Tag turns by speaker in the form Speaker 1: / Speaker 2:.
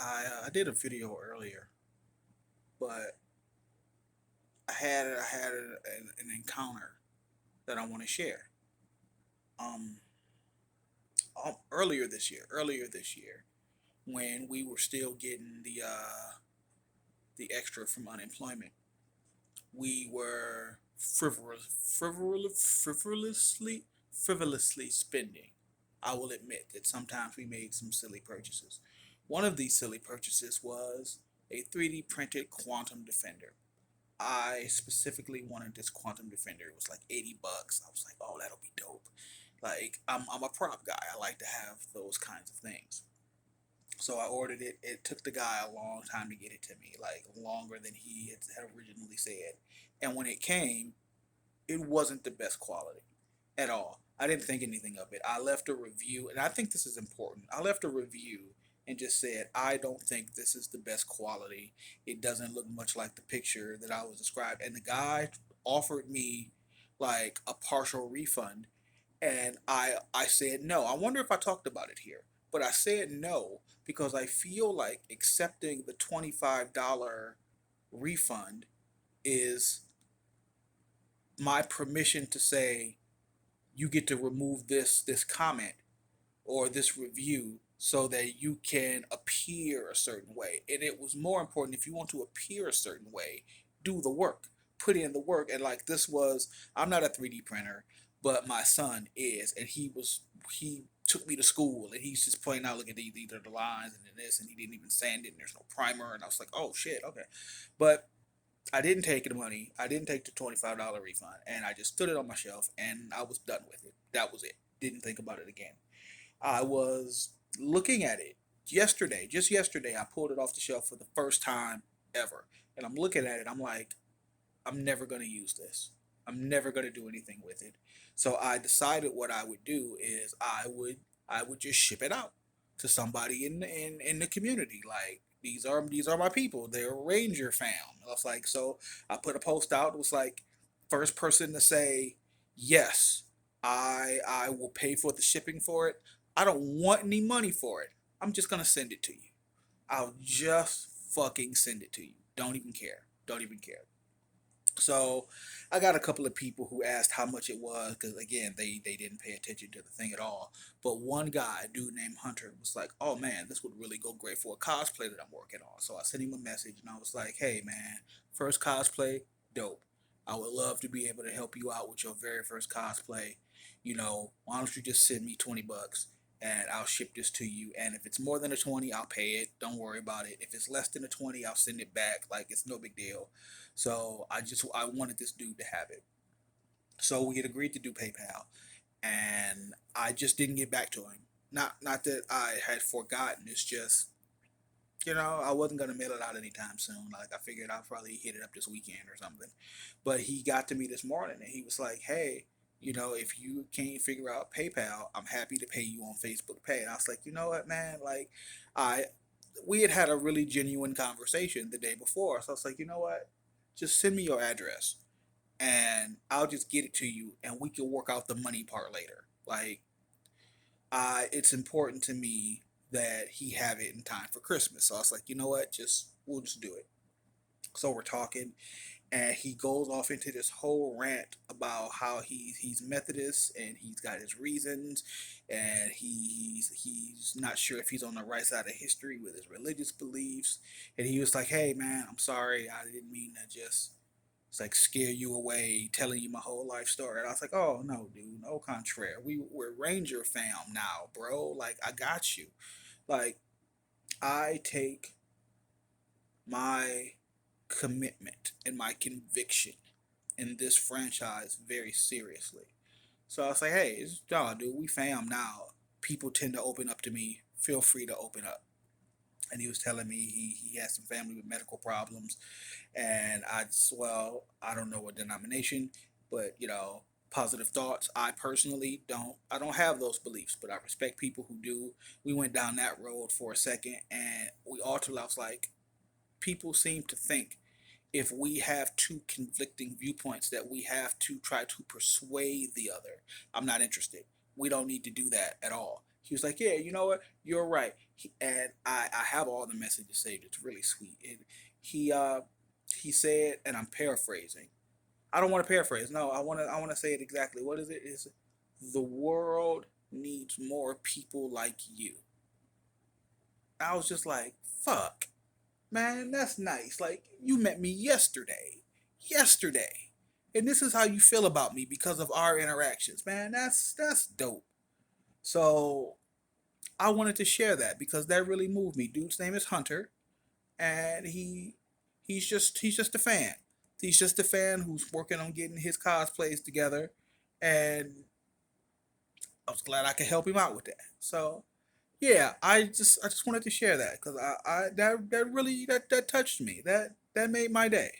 Speaker 1: I did a video earlier, but I had an encounter that I want to share. Um, earlier this year, when we were still getting the extra from unemployment, we were frivolously spending. I will admit that sometimes we made some silly purchases. One of these silly purchases was a 3D printed quantum defender. I specifically wanted this quantum defender. It was like $80. I was like, oh, that'll be dope. Like, I'm a prop guy. I like to have those kinds of things. So I ordered it. It took the guy a long time to get it to me, like longer than he had originally said. And when it came, it wasn't the best quality at all. I didn't think anything of it. I left a review, and I think this is important. I left a review and just said, I don't think this is the best quality. It doesn't look much like the picture that I was described. And the guy offered me like a partial refund, and I said no. I wonder if I talked about it here, but I said no because I feel like accepting the $25 refund is my permission to say you get to remove this comment or this review so that you can appear a certain way. And it was more important, if you want to appear a certain way, do the work. Put in the work. And like this was, I'm not a 3D printer, but my son is, and he took me to school and he's just pointing out, look at these are the lines and this, and he didn't even sand it and there's no primer, and I was like, oh shit, okay. But I didn't take the money. I didn't take the $25 refund, and I just stood it on my shelf, and I was done with it. That was it. Didn't think about it again. I was looking at it yesterday, just yesterday. I pulled it off the shelf for the first time ever, and I'm looking at it. I'm like, I'm never gonna use this. I'm never gonna do anything with it. So I decided what I would do is I would just ship it out to somebody in the community. Like these are my people. They're Ranger fam. I was like, so I put a post out. It was like first person to say yes, I will pay for the shipping for it. I don't want any money for it. I'm just gonna send it to you. I'll just fucking send it to you. Don't even care. Don't even care. So I got a couple of people who asked how much it was because again they didn't pay attention to the thing at all. But one guy, a dude named Hunter, was like, "Oh man, this would really go great for a cosplay that I'm working on." So I sent him a message and I was like, "Hey man, first cosplay, dope. I would love to be able to help you out with your very first cosplay. Why don't you just send me $20 and I'll ship this to you. And if it's more than a 20, I'll pay it. Don't worry about it. If it's less than a 20, I'll send it back. Like it's no big deal." So I wanted this dude to have it. So we had agreed to do PayPal, and I just didn't get back to him. Not that I had forgotten. It's just I wasn't gonna mail it out anytime soon. Like I figured I'll probably hit it up this weekend or something. But he got to me this morning and he was like, "Hey, if you can't figure out PayPal, I'm happy to pay you on Facebook Pay." And I was like, you know what, man? Like, I we had a really genuine conversation the day before, so I was like, you know what? Just send me your address and I'll just get it to you, and we can work out the money part later. Like, it's important to me that he have it in time for Christmas. So I was like, you know what? We'll just do it. So we're talking, and he goes off into this whole rant about how he's Methodist and he's got his reasons, and he's not sure if he's on the right side of history with his religious beliefs. And he was like, "Hey man, I'm sorry. I didn't mean to just." It's like scare you away, telling you my whole life story. And I was like, oh no, dude, no contraire. We're Ranger fam now, bro. Like I got you. Like I take my commitment and my conviction in this franchise very seriously. So I was like, hey, it's John, dude, we fam now. People tend to open up to me. Feel free to open up. And he was telling me he has some family with medical problems, and I don't know what denomination, but positive thoughts. I personally don't have those beliefs, but I respect people who do. We went down that road for a second, and we ultimately, I was like, people seem to think if we have two conflicting viewpoints that we have to try to persuade the other. I'm not interested. We don't need to do that at all. He was like, "Yeah, you know what? You're right." And I have all the messages saved. It's really sweet. And he uh he said, and I'm paraphrasing. I don't want to paraphrase. No, I want to say it exactly. What is it? Is the world needs more people like you. I was just like, fuck, man, that's nice. Like, you met me yesterday. Yesterday. And this is how you feel about me because of our interactions. Man, that's dope. So I wanted to share that because that really moved me. Dude's name is Hunter, and he's just a fan. He's just a fan who's working on getting his cosplays together, and I was glad I could help him out with that. So yeah, I just wanted to share that because I that really that touched me. That made my day.